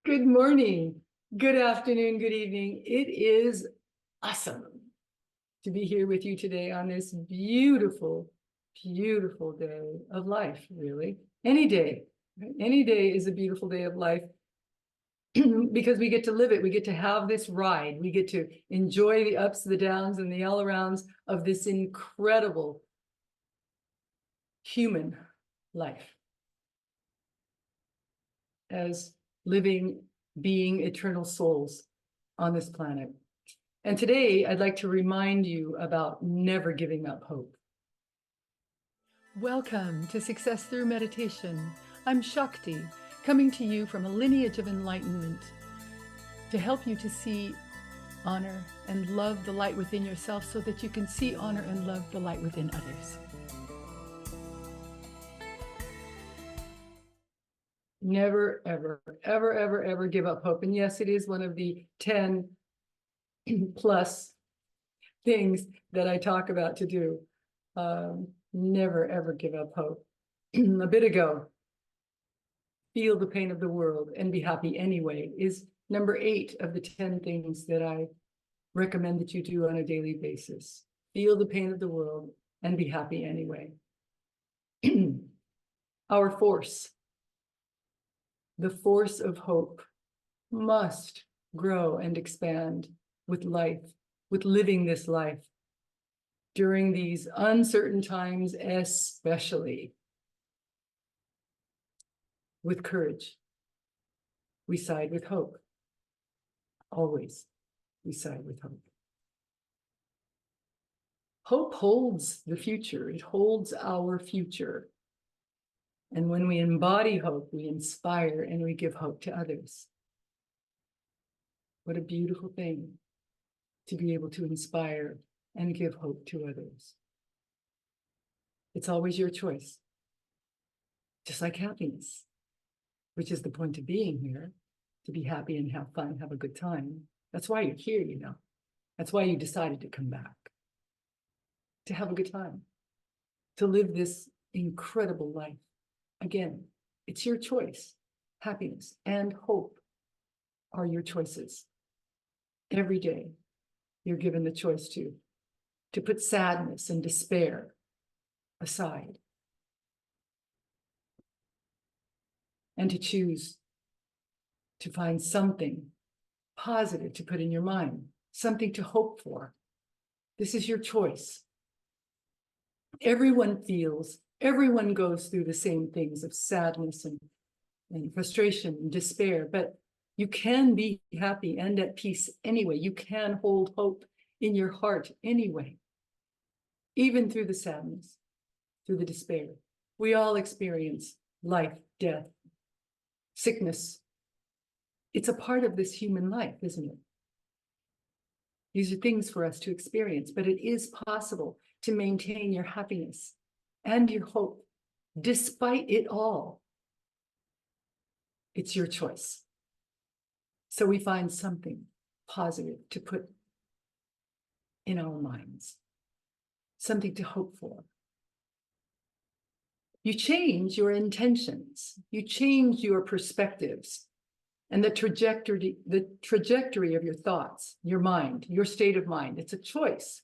Good morning, good afternoon, good evening. It is awesome to be here with you today on this beautiful, beautiful day of life, really. Any day, right? Any day is a beautiful day of life because we get to live it. We get to have this ride. We get to enjoy the ups, the downs, and the all arounds of this incredible human life as living, being eternal souls on this planet. And today I'd like to remind you about never giving up hope. Welcome to Success Through Meditation. I'm Shakti, coming to you from a lineage of enlightenment to help you to see, honor, and love the light within yourself so that you can see, honor, and love the light within others. Never, ever, ever, ever, ever give up hope. And yes, it is one of the 10 plus things that I talk about to do. Never, ever give up hope. A bit ago, feel the pain of the world and be happy anyway is number 8 of the 10 things that I recommend that you do on a daily basis. Feel the pain of the world and be happy anyway. Our force, the force of hope, must grow and expand with life, with living this life during these uncertain times, especially with courage. We side with hope. Always we side with hope. Hope holds the future. It holds our future. And when we embody hope, we inspire and we give hope to others. What a beautiful thing to be able to inspire and give hope to others. It's always your choice. Just like happiness, which is the point of being here, to be happy and have fun, have a good time. That's why you're here, you know. That's why you decided to come back. To have a good time. To live this incredible life. Again, it's your choice. Happiness and hope are your choices. Every day, you're given the choice to put sadness and despair aside and to choose to find something positive to put in your mind, something to hope for. This is your choice. Everyone feels, everyone goes through the same things of sadness and frustration and despair, but you can be happy and at peace anyway. You can hold hope in your heart anyway, even through the sadness, through the despair. We all experience life, death, sickness. It's a part of this human life, isn't it? These are things for us to experience, but it is possible to maintain your happiness and your hope despite it all. It's your choice. So we find something positive to put in our minds, something to hope for. You change your intentions, you change your perspectives, and the trajectory of your thoughts, your mind, your state of mind. It's a choice.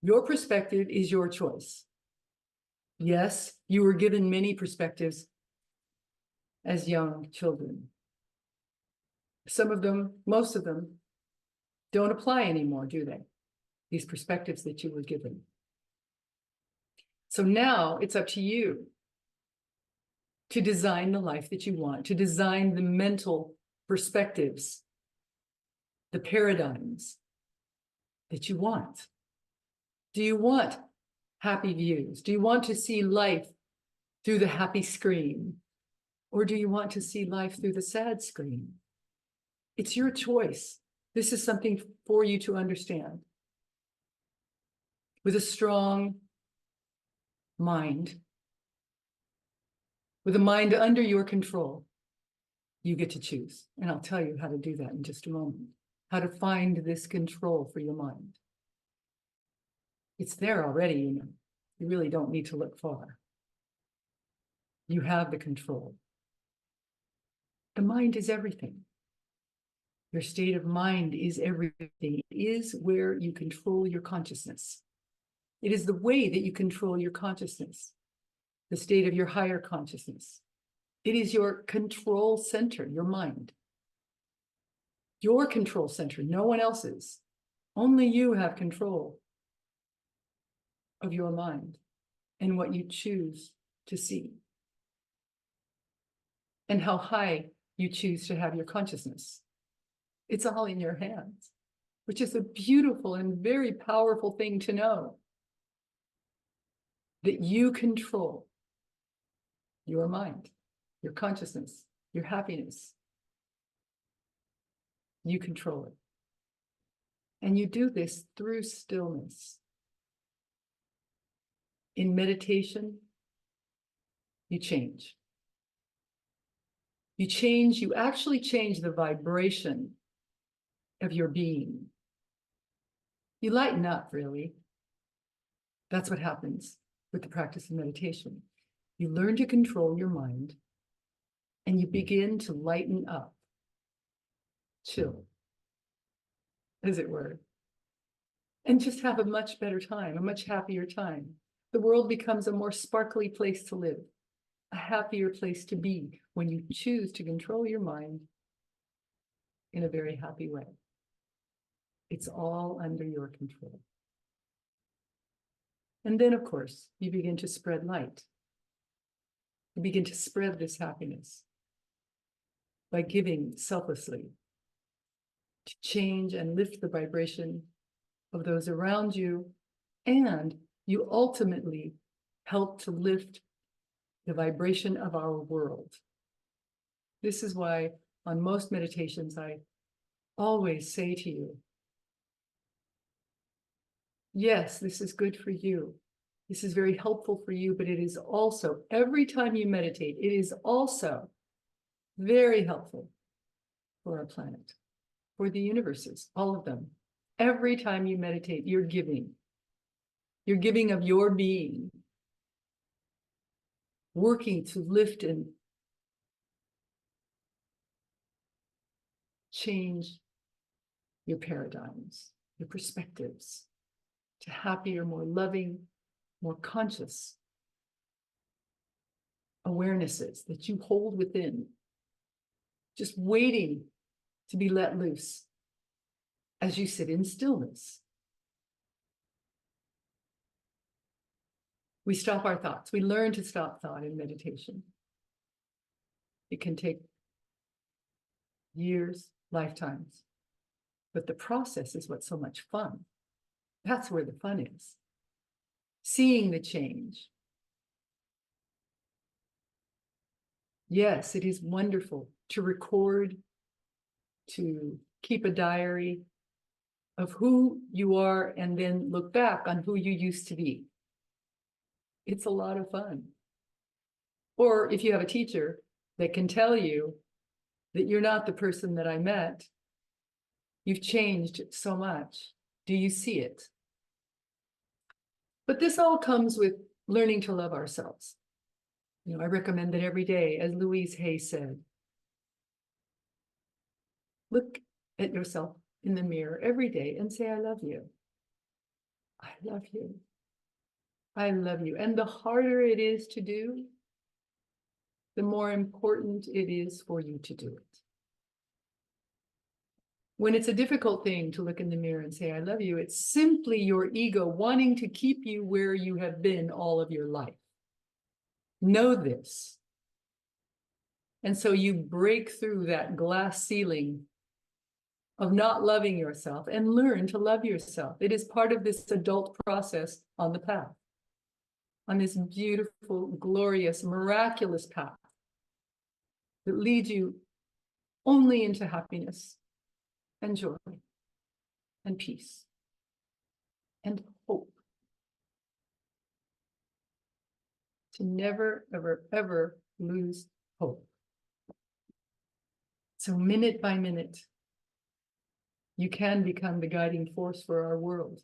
Your perspective is your choice. Yes, you were given many perspectives as young children. Some of them, most of them, don't apply anymore, do they? These perspectives that you were given. So now it's up to you to design the life that you want, to design the mental perspectives, the paradigms that you want. Do you want happy views? Do you want to see life through the happy screen? Or do you want to see life through the sad screen? It's your choice. This is something for you to understand. With a strong mind, with a mind under your control, you get to choose. And I'll tell you how to do that in just a moment. How to find this control for your mind. It's there already, you know. You really don't need to look far. You have the control. The mind is everything. Your state of mind is everything. It is where you control your consciousness. It is the way that you control your consciousness, the state of your higher consciousness. It is your control center, your mind. Your control center, no one else's. Only you have control of your mind and what you choose to see, and how high you choose to have your consciousness. It's all in your hands, which is a beautiful and very powerful thing to know, that you control your mind, your consciousness, your happiness. You control it. And you do this through stillness. In meditation, you change. You change, you actually change the vibration of your being. You lighten up, really. That's what happens with the practice of meditation. You learn to control your mind and you begin to lighten up, chill, as it were, and just have a much better time, a much happier time. The world becomes a more sparkly place to live, a happier place to be when you choose to control your mind in a very happy way. It's all under your control. And then, of course, you begin to spread light. You begin to spread this happiness by giving selflessly, to change and lift the vibration of those around you, and you ultimately help to lift the vibration of our world. This is why on most meditations I always say to you, yes, this is good for you. This is very helpful for you, but it is also, every time you meditate, it is also very helpful for our planet, for the universes, all of them. Every time you meditate, you're giving. You're giving of your being, working to lift and change your paradigms, your perspectives, to happier, more loving, more conscious awarenesses that you hold within, just waiting to be let loose as you sit in stillness. We stop our thoughts. We learn to stop thought in meditation. It can take years, lifetimes, but the process is what's so much fun. That's where the fun is. Seeing the change. Yes, it is wonderful to record, to keep a diary of who you are and then look back on who you used to be. It's a lot of fun. Or if you have a teacher that can tell you that you're not the person that I met, you've changed so much. Do you see it? But this all comes with learning to love ourselves. You know, I recommend that every day, as Louise Hay said, look at yourself in the mirror every day and say, I love you. I love you. I love you. And the harder it is to do, the more important it is for you to do it. When it's a difficult thing to look in the mirror and say, I love you, it's simply your ego wanting to keep you where you have been all of your life. Know this. And so you break through that glass ceiling of not loving yourself and learn to love yourself. It is part of this adult process on the path, on this beautiful, glorious, miraculous path that leads you only into happiness and joy and peace and hope. To never, ever, ever lose hope. So minute by minute, you can become the guiding force for our world.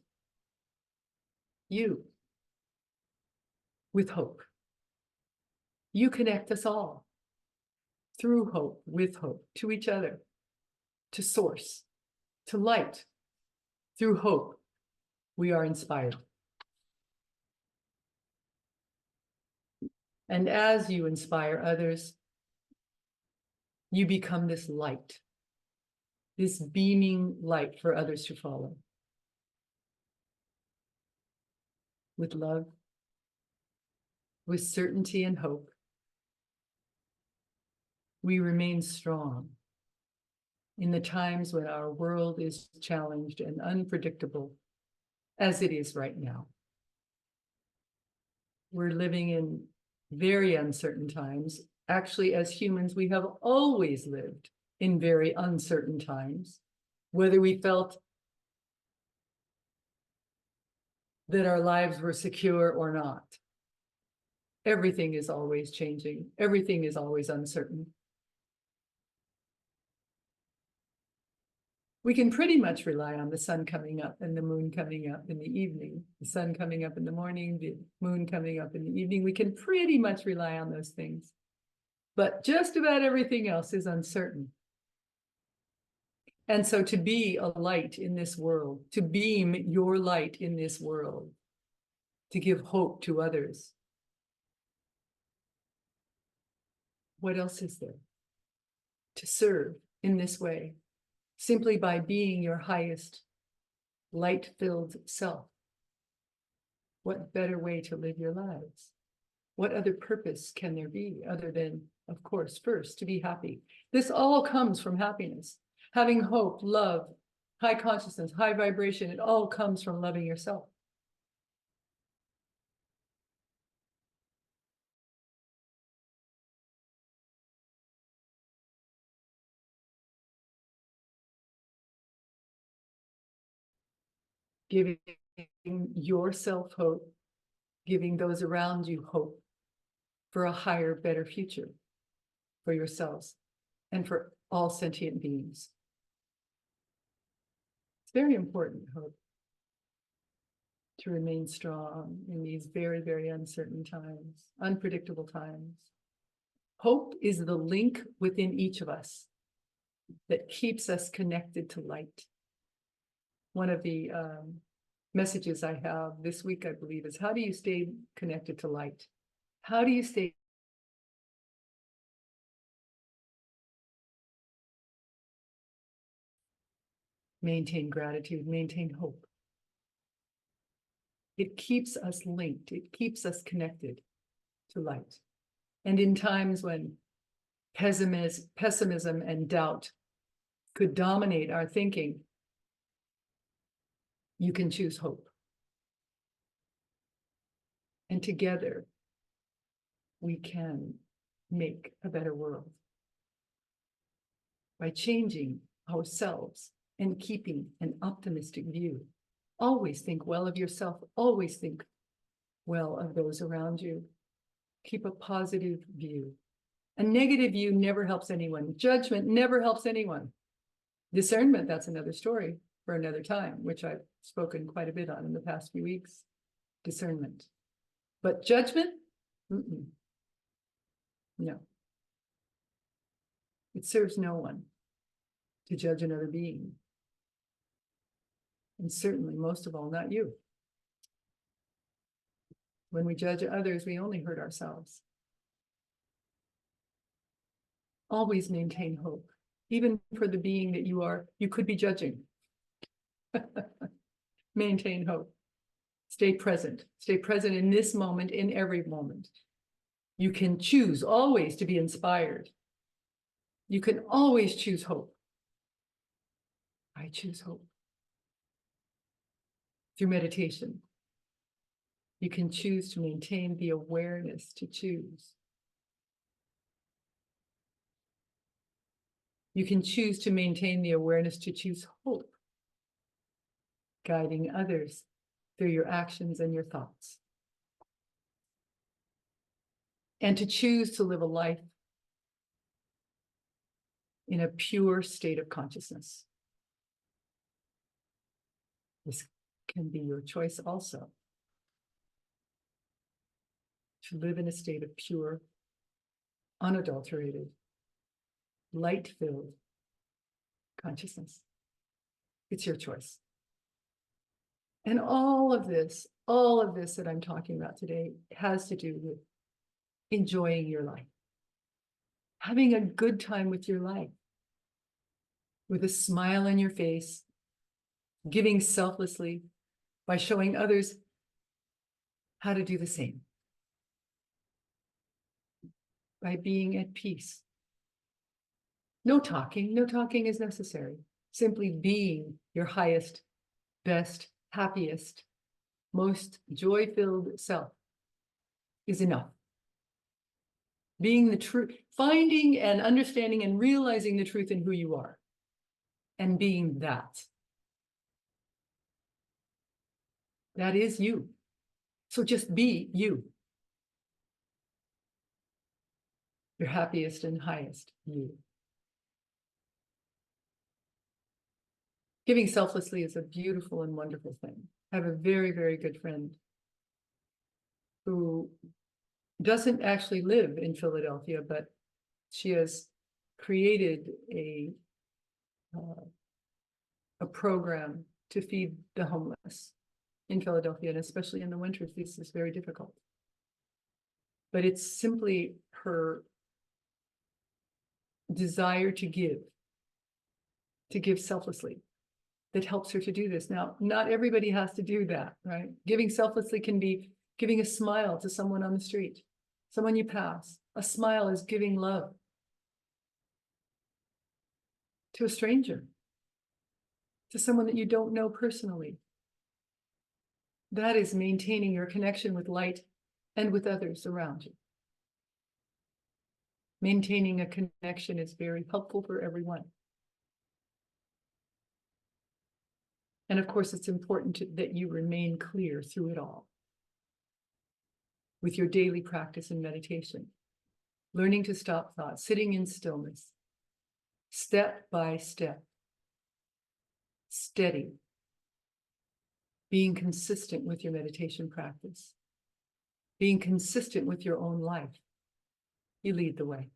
You, with hope. You connect us all. through hope, with hope, to each other, to source, to light. Through hope, we are inspired. And as you inspire others, you become this light, this beaming light for others to follow. With love, with certainty and hope, we remain strong in the times when our world is challenged and unpredictable, as it is right now. We're living in very uncertain times. Actually, as humans, we have always lived in very uncertain times, whether we felt that our lives were secure or not. Everything is always changing. Everything is always uncertain. We can pretty much rely on the sun coming up and the moon coming up in the evening, the sun coming up in the morning, the moon coming up in the evening. We can pretty much rely on those things. But just about everything else is uncertain. And so to be a light in this world, to beam your light in this world, to give hope to others, what else is there? To serve in this way, simply by being your highest light-filled self. What better way to live your lives? What other purpose can there be other than, of course, first, to be happy? This all comes from happiness. Having hope, love, high consciousness, high vibration, it all comes from loving yourself. Giving yourself hope, giving those around you hope for a higher, better future for yourselves and for all sentient beings. It's very important, hope, to remain strong in these very, very uncertain times, unpredictable times. Hope is the link within each of us that keeps us connected to light. One of the messages I have this week, I believe, is how do you stay connected to light? How do you stay maintain gratitude, maintain hope? It keeps us linked. It keeps us connected to light. And in times when pessimism and doubt could dominate our thinking, you can choose hope. And together, we can make a better world by changing ourselves and keeping an optimistic view. Always think well of yourself. Always think well of those around you. Keep a positive view. A negative view never helps anyone. Judgment never helps anyone. Discernment, that's another story for another time, which I've spoken quite a bit on in the past few weeks. Discernment. But judgment, no. It serves no one to judge another being. And certainly, most of all, not you. When we judge others, we only hurt ourselves. Always maintain hope, even for the being that you could be judging. Maintain hope. Stay present. Stay present in this moment, in every moment. You can choose always to be inspired. You can always choose hope. I choose hope. Through meditation, you can choose to maintain the awareness to choose. You can choose to maintain the awareness to choose hope, guiding others through your actions and your thoughts. And to choose to live a life in a pure state of consciousness. This can be your choice also. To live in a state of pure, unadulterated light-filled consciousness. It's your choice. And all of this that I'm talking about today has to do with enjoying your life, having a good time with your life, with a smile on your face, giving selflessly by showing others how to do the same, by being at peace. No talking is necessary. Simply being your highest, best, happiest, most joy-filled self is enough. Being the truth, finding and understanding and realizing the truth in who you are, and being that. That is you. So just be you. Your happiest and highest you. Giving selflessly is a beautiful and wonderful thing. I have a very, very good friend who doesn't actually live in Philadelphia, but she has created a program to feed the homeless in Philadelphia, and especially in the winters, this is very difficult. But it's simply her desire to give selflessly, that helps her to do this. Now, not everybody has to do that, right? Giving selflessly can be giving a smile to someone on the street, someone you pass. A smile is giving love to a stranger, to someone that you don't know personally. That is maintaining your connection with light and with others around you. Maintaining a connection is very helpful for everyone. And of course, it's important that you remain clear through it all. With your daily practice and meditation, learning to stop thought, sitting in stillness, step by step, steady, being consistent with your meditation practice, being consistent with your own life. You lead the way.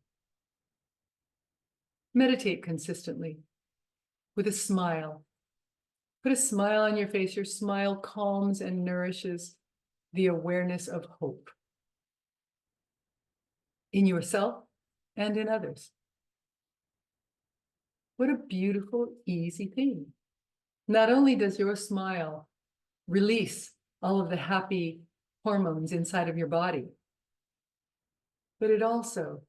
Meditate consistently with a smile. Put a smile on your face. Your smile calms and nourishes the awareness of hope in yourself and in others. What a beautiful, easy thing. Not only does your smile release all of the happy hormones inside of your body, but it also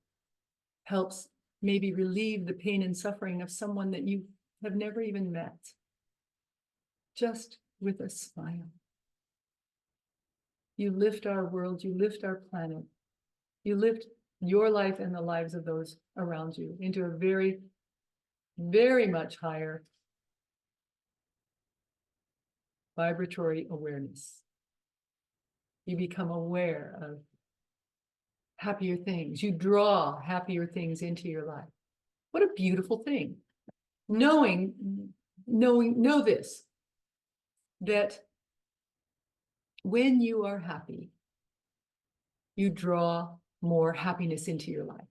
helps maybe relieve the pain and suffering of someone that you have never even met, just with a smile. You lift our world, you lift our planet, you lift your life and the lives of those around you into a very, very much higher vibratory awareness. You become aware of happier things. You draw happier things into your life. What a beautiful thing. Know this, that when you are happy, you draw more happiness into your life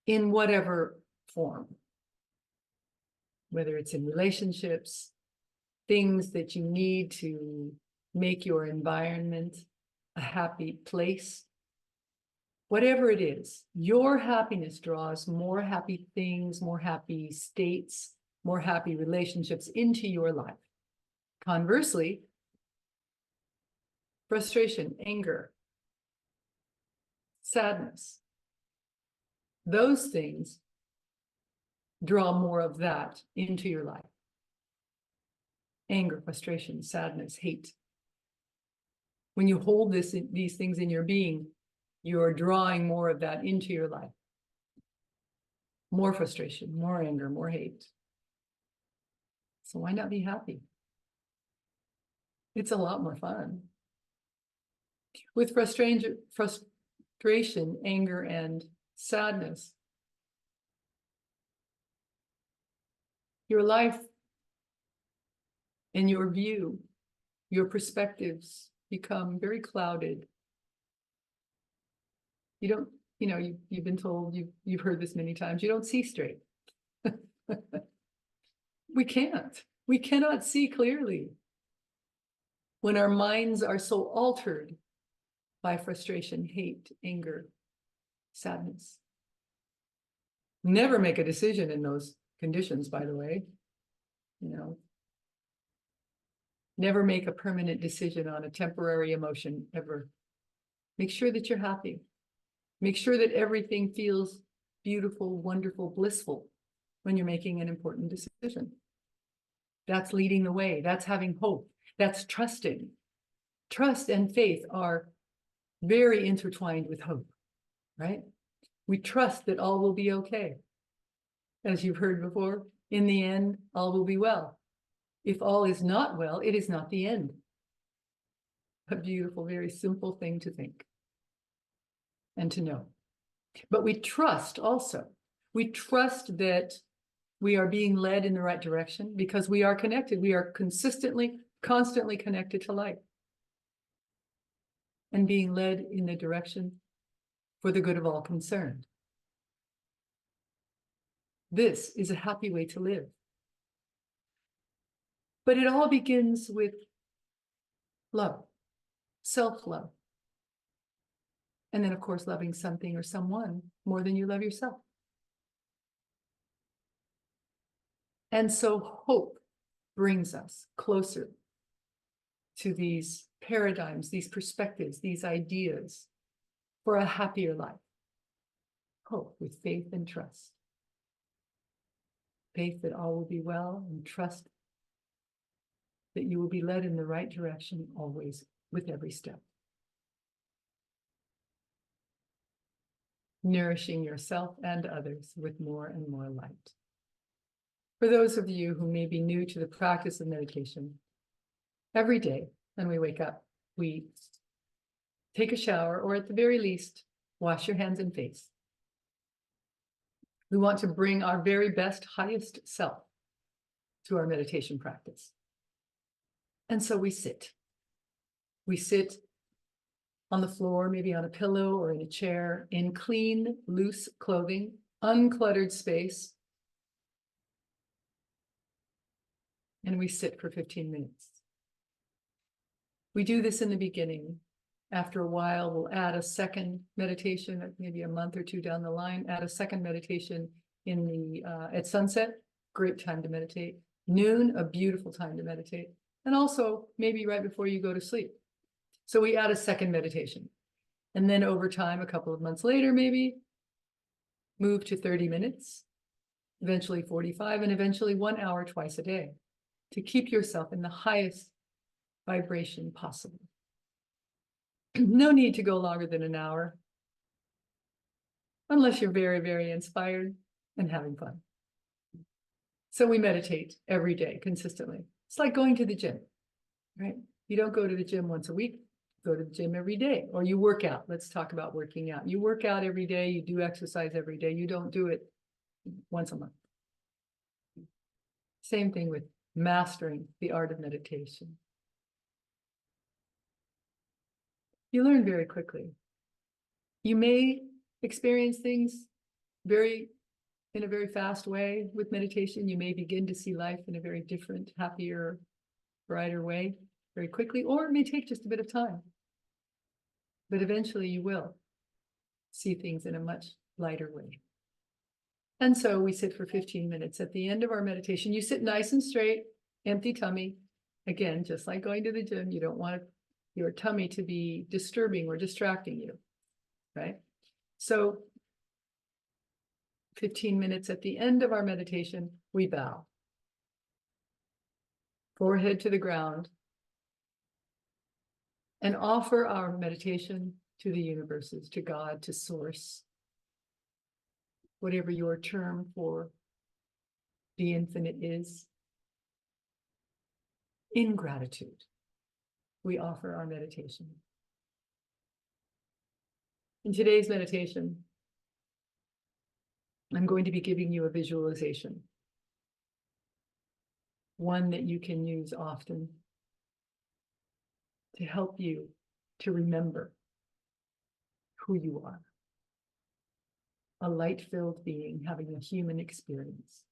in whatever form, whether it's in relationships, things that you need to make your environment a happy place. Whatever it is, your happiness draws more happy things, more happy states, more happy relationships into your life. Conversely, frustration, anger, sadness, those things draw more of that into your life. Anger, frustration, sadness, hate. When you hold these things in your being, you're drawing more of that into your life. More frustration, more anger, more hate. So why not be happy? It's a lot more fun. With frustration, anger, and sadness, your life and your view, your perspectives become very clouded. You don't you know, you've been told, you've heard this many times, you don't see straight. We can't. We cannot see clearly when our minds are so altered by frustration, hate, anger, sadness. Never make a decision in those conditions, by the way. You know, never make a permanent decision on a temporary emotion, ever. Make sure that you're happy. Make sure that everything feels beautiful, wonderful, blissful when you're making an important decision. That's leading the way. That's having hope. That's trusting. Trust and faith are very intertwined with hope, right? We trust that all will be okay. As you've heard before, in the end, all will be well. If all is not well, it is not the end. A beautiful, very simple thing to think and to know. But we trust also. We trust that we are being led in the right direction because we are connected. We are consistently, constantly connected to light and being led in the direction for the good of all concerned. This is a happy way to live. But it all begins with love, self-love. And then, of course, loving something or someone more than you love yourself. And so hope brings us closer to these paradigms, these perspectives, these ideas for a happier life. Hope with faith and trust. Faith that all will be well, and trust that you will be led in the right direction always with every step. Nourishing yourself and others with more and more light. For those of you who may be new to the practice of meditation, every day when we wake up, we take a shower, or at the very least, wash your hands and face. We want to bring our very best, highest self to our meditation practice. And so we sit. We sit on the floor, maybe on a pillow or in a chair, in clean, loose clothing, uncluttered space. And we sit for 15 minutes. We do this in the beginning. After a while, we'll add a second meditation, maybe a month or two down the line, add a second meditation in the at sunset, great time to meditate. Noon, a beautiful time to meditate. And also maybe right before you go to sleep. So we add a second meditation. And then over time, a couple of months later, maybe move to 30 minutes, eventually 45, and eventually 1 hour twice a day to keep yourself in the highest vibration possible. No need to go longer than an hour, unless you're very, very inspired and having fun. So we meditate every day consistently. It's like going to the gym, right? You don't go to the gym once a week, go to the gym every day, or you work out. Let's talk about working out. You work out every day, you do exercise every day. You don't do it once a month. Same thing with mastering the art of meditation. You learn very quickly. You may experience things in a very fast way with meditation. You may begin to see life in a very different, happier, brighter way very quickly, or it may take just a bit of time. But eventually you will see things in a much lighter way. And so we sit for 15 minutes. At the end of our meditation, you sit nice and straight, empty tummy. Again, just like going to the gym, you don't want your tummy to be disturbing or distracting you, right? So 15 minutes at the end of our meditation, we bow. Forehead to the ground, and offer our meditation to the universes, to God, to Source, whatever your term for the infinite is. In gratitude, we offer our meditation. In today's meditation, I'm going to be giving you a visualization, one that you can use often to help you to remember who you are. a light-filled being having a human experience.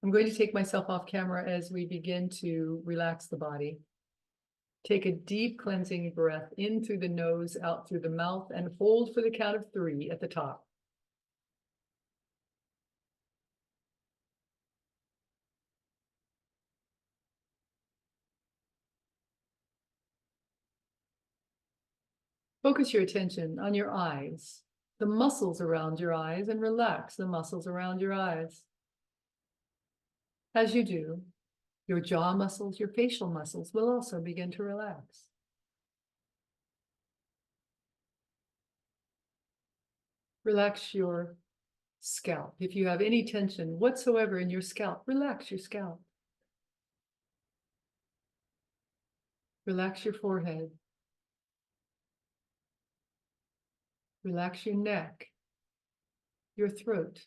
I'm going to take myself off camera as we begin to relax the body. Take a deep cleansing breath in through the nose, out through the mouth, and hold for the count of 3 at the top. Focus your attention on your eyes, the muscles around your eyes, and relax the muscles around your eyes. As you do, your jaw muscles, your facial muscles will also begin to relax. Relax your scalp. If you have any tension whatsoever in your scalp, relax your scalp. Relax your forehead. Relax your neck, your throat,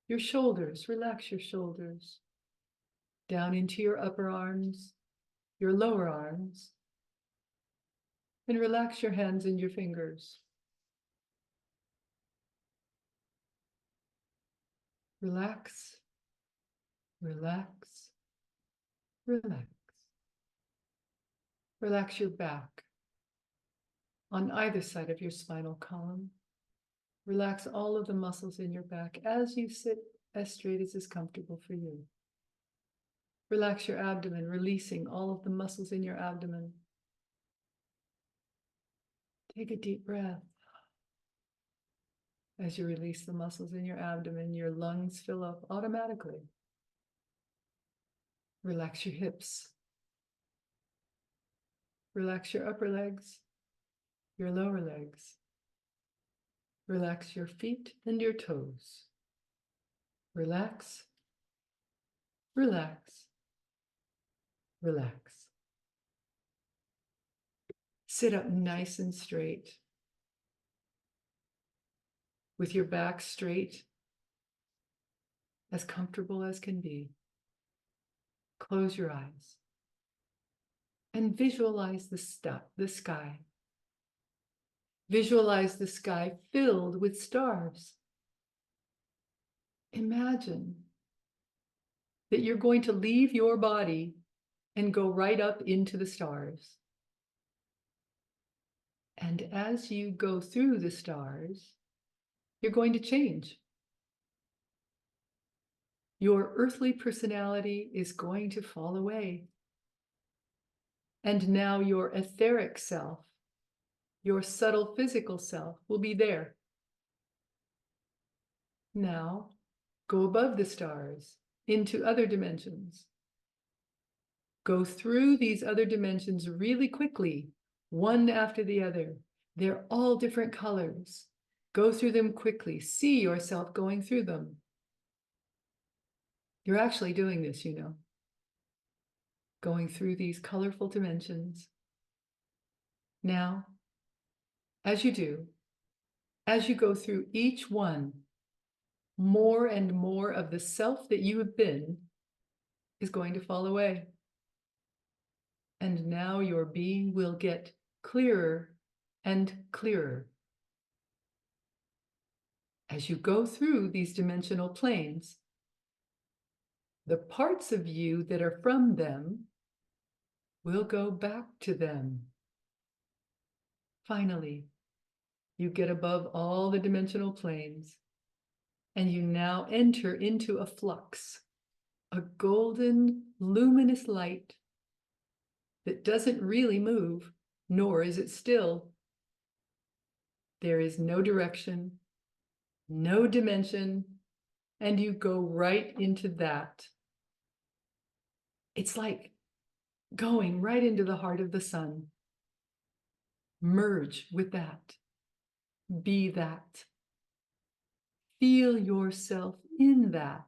your shoulders. Relax your shoulders. Down into your upper arms, your lower arms, and relax your hands and your fingers. Relax, relax, relax. Relax your back on either side of your spinal column. Relax all of the muscles in your back as you sit as straight as is comfortable for you. Relax your abdomen, releasing all of the muscles in your abdomen. Take a deep breath. As you release the muscles in your abdomen, your lungs fill up automatically. Relax your hips. Relax your upper legs, your lower legs. Relax your feet and your toes. Relax, relax, relax. Sit up nice and straight with your back straight, as comfortable as can be. Close your eyes and visualize the sky. Visualize the sky filled with stars. Imagine that you're going to leave your body and go right up into the stars. And as you go through the stars, you're going to change. Your earthly personality is going to fall away. And now your etheric self, your subtle physical self, will be there. Now, go above the stars into other dimensions. Go through these other dimensions really quickly, one after the other. They're all different colors. Go through them quickly. See yourself going through them. You're actually doing this, you know. Going through these colorful dimensions. Now, as you do, as you go through each one, more and more of the self that you have been is going to fall away. And now your being will get clearer and clearer. As you go through these dimensional planes, the parts of you that are from them will go back to them. Finally, you get above all the dimensional planes, and you now enter into a flux, a golden, luminous light that doesn't really move, nor is it still. There is no direction, no dimension, and you go right into that. It's like going right into the heart of the sun. Merge with that. Be that. Feel yourself in that.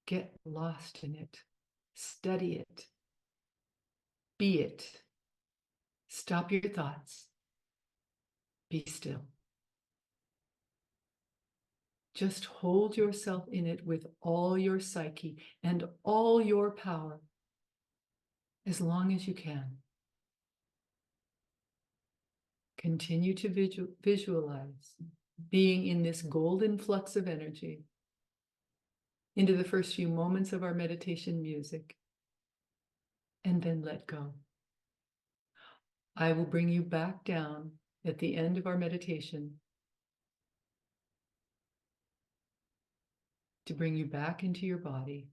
Get lost in it. Study it. Be it. Stop your thoughts. Be still. Just hold yourself in it with all your psyche and all your power as long as you can. Continue to visualize being in this golden flux of energy into the first few moments of our meditation music, and then let go. I will bring you back down at the end of our meditation to bring you back into your body,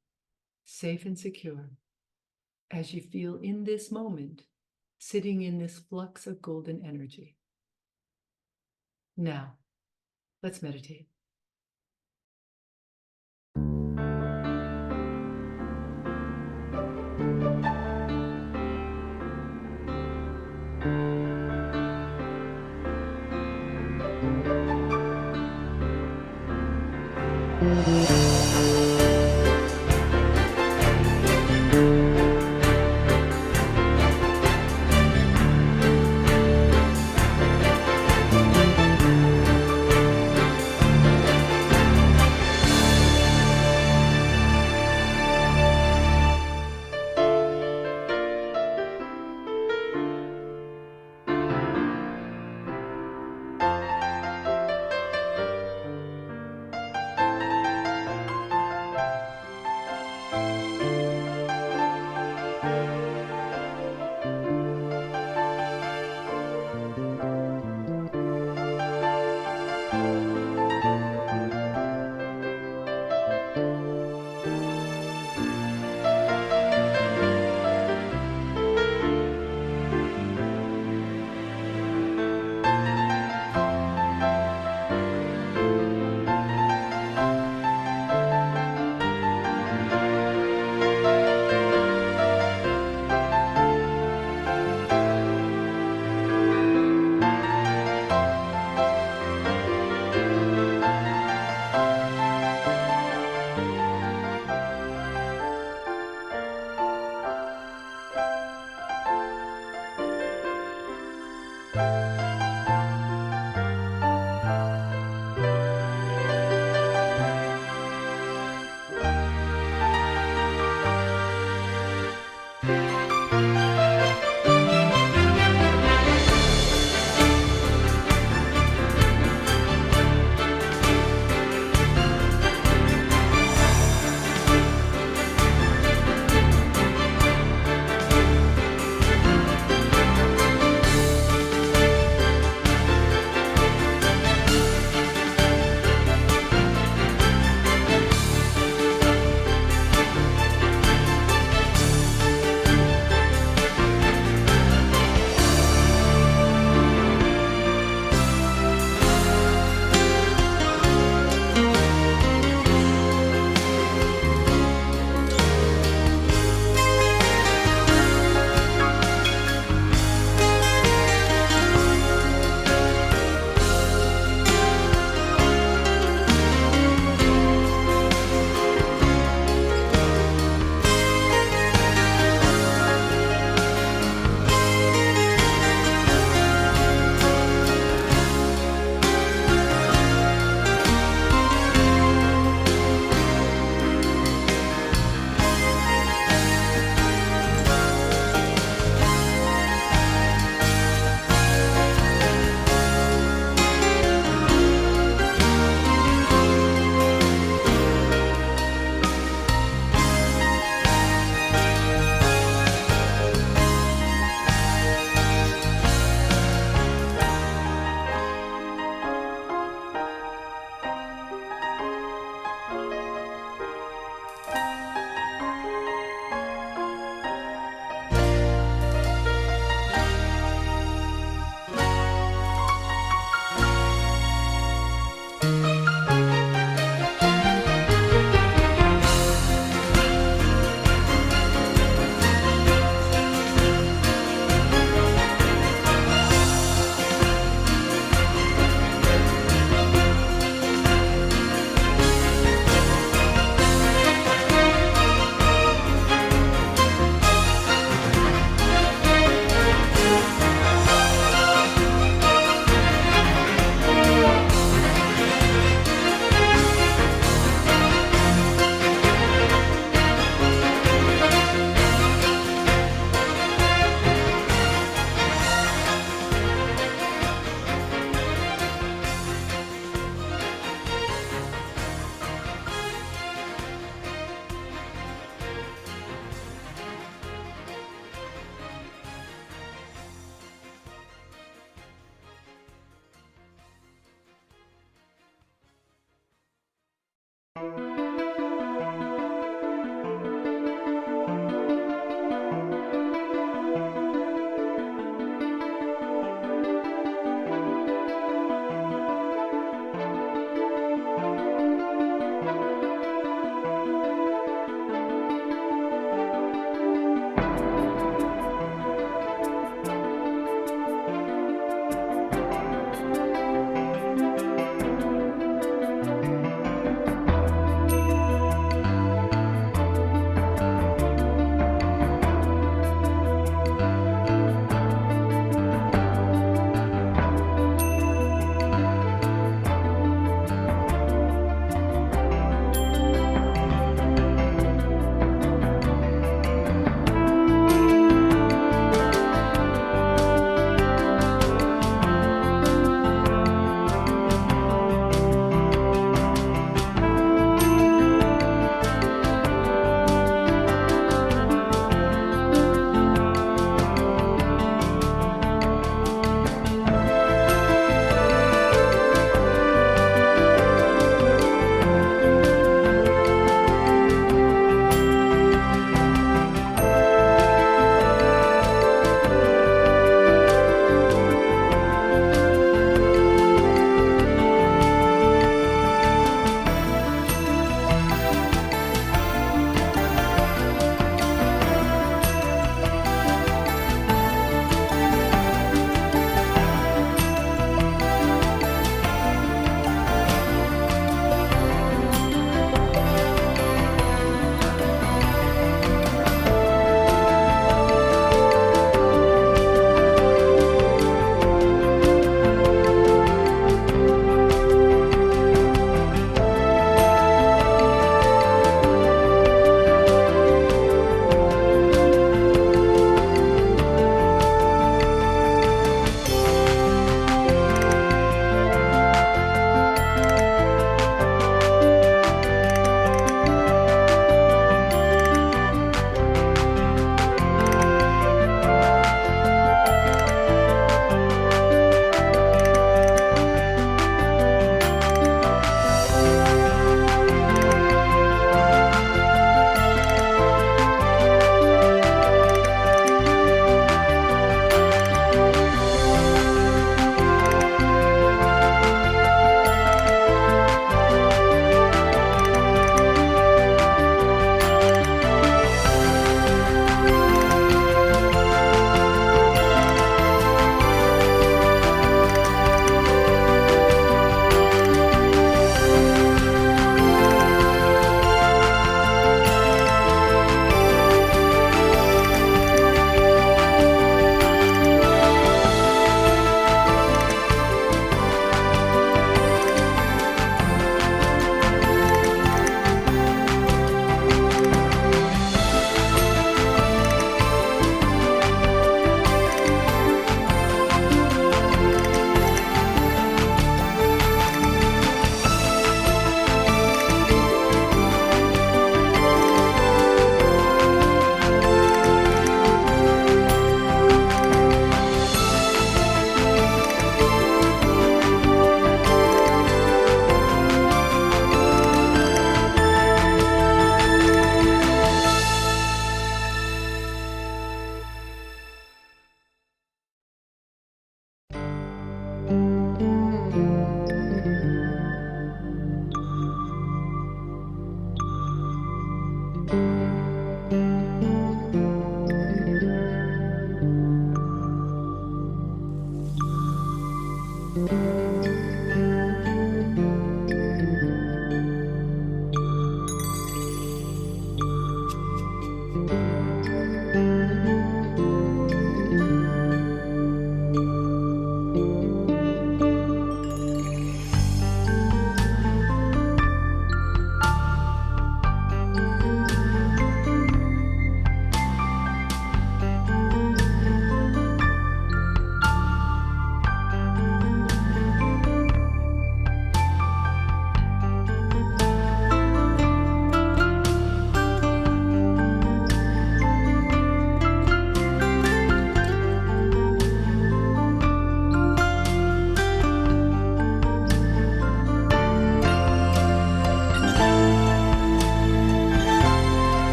safe and secure, as you feel in this moment, sitting in this flux of golden energy. Now, let's meditate.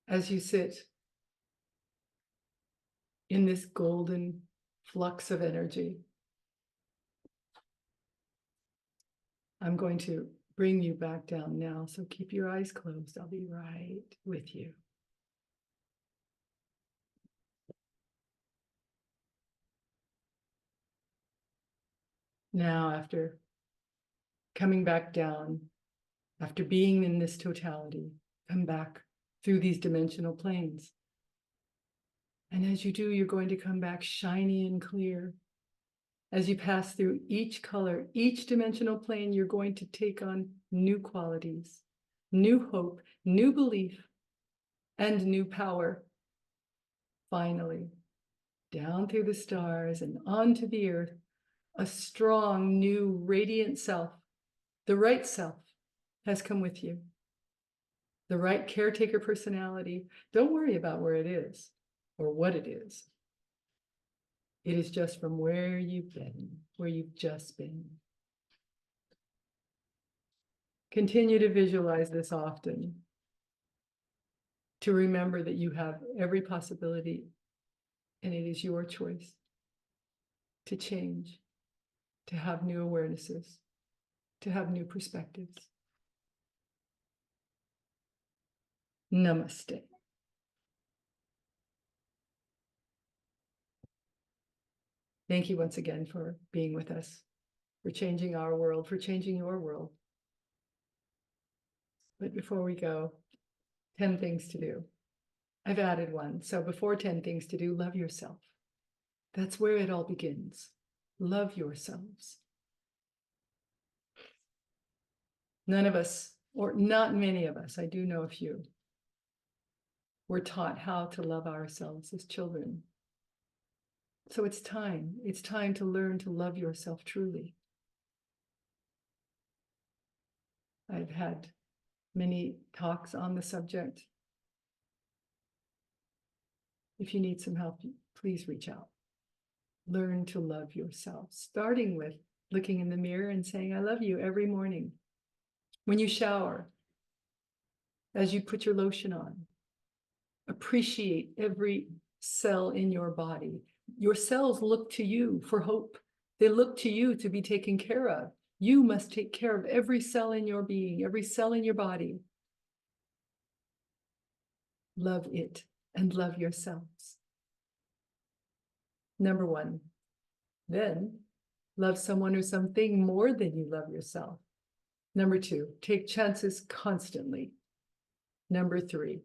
as you sit in this golden flux of energy, I'm going to bring you back down now. So keep your eyes closed. I'll be right with you. Now, after coming back down, after being in this totality, come back through these dimensional planes. And as you do, you're going to come back shiny and clear. As you pass through each color, each dimensional plane, you're going to take on new qualities, new hope, new belief, and new power. Finally, down through the stars and onto the earth, a strong, new, radiant self, the right self, has come with you. The right caretaker personality. Don't worry about where it is or what it is. It is just from where you've been, where you've just been. Continue to visualize this often, to remember that you have every possibility and it is your choice to change, to have new awarenesses, to have new perspectives. Namaste. Thank you once again for being with us, for changing our world, for changing your world. But before we go, 10 things to do. I've added one. So before 10 things to do, love yourself. That's where it all begins. Love yourselves. None of us, or not many of us, I do know a few, were taught how to love ourselves as children. So it's time to learn to love yourself truly. I've had many talks on the subject. If you need some help, please reach out. Learn to love yourself, starting with looking in the mirror and saying, I love you every morning. When you shower, as you put your lotion on, appreciate every cell in your body. Your cells look to you for hope. They look to you to be taken care of. You must take care of every cell in your being, every cell in your body. Love it and love yourselves. Number one. Then love someone or something more than you love yourself. Number two, take chances constantly. Number three,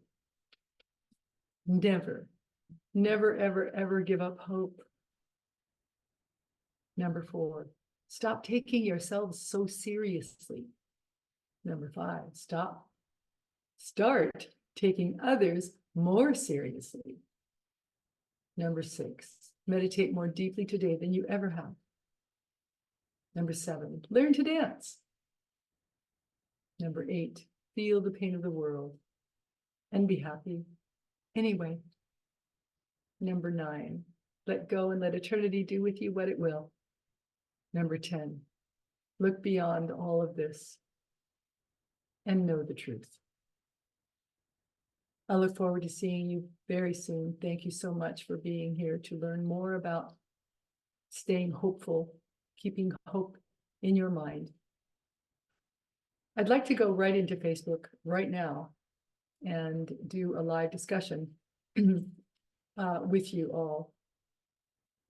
never, ever, ever give up hope. Number four, stop taking yourselves so seriously. Number five, start taking others more seriously. Number six, meditate more deeply today than you ever have. Number seven, learn to dance. Number eight, feel the pain of the world and be happy anyway. Number nine, let go and let eternity do with you what it will. Number 10, look beyond all of this and know the truth. I look forward to seeing you very soon. Thank you so much for being here to learn more about staying hopeful, keeping hope in your mind. I'd like to go right into Facebook right now and do a live discussion with you all.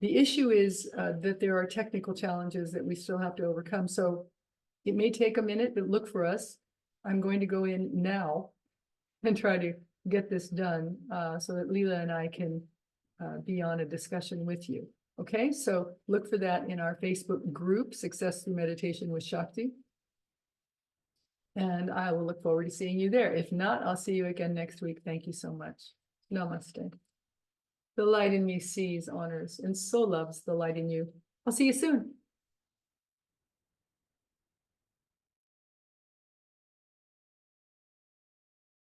The issue is that there are technical challenges that we still have to overcome. So it may take a minute, but look for us. I'm going to go in now and try to get this done so that Leela and I can be on a discussion with you. Okay, so look for that in our Facebook group, Success Through Meditation with Shakti. And I will look forward to seeing you there. If not, I'll see you again next week. Thank you so much. Namaste. The light in me sees, honors, and so loves the light in you. I'll see you soon.